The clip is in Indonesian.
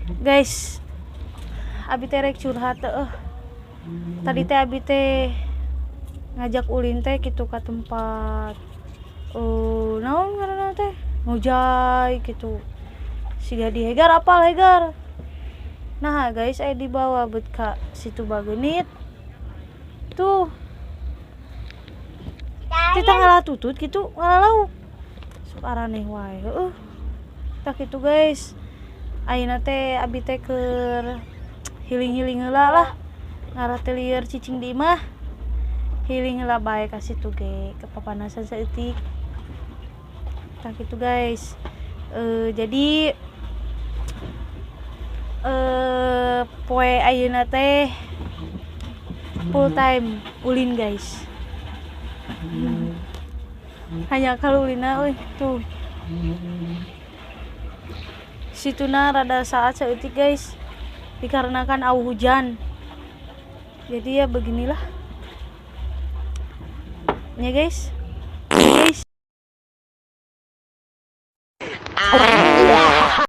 Guys, abi teh rek curhat tadi teh abi teh ngajak ulin teh gitu ke tempat naon ngaranna teh ngojay gitu. Siga di Hegar apal Hegar. Nah guys, dibawa bet ka situ Bagenit. Tuh. Kita ngalah tutut gitu, ngalah lauk. Sok araneh wae, heueuh. Tah kitu guys. Ayeuna teh abi teh keur healing-healing heula lah. Ngaratelieur cicing di imah. Healing heula bae ka situ ge, kepapanasan saeutik. Tah kitu guys. Jadi poe ayeuna teh full time ulin guys. Hanya kalau ulina euy tuh. Situna rada saat saeutik guys. Dikarenakan awu hujan. Jadi ya beginilah. Ya guys. Guys.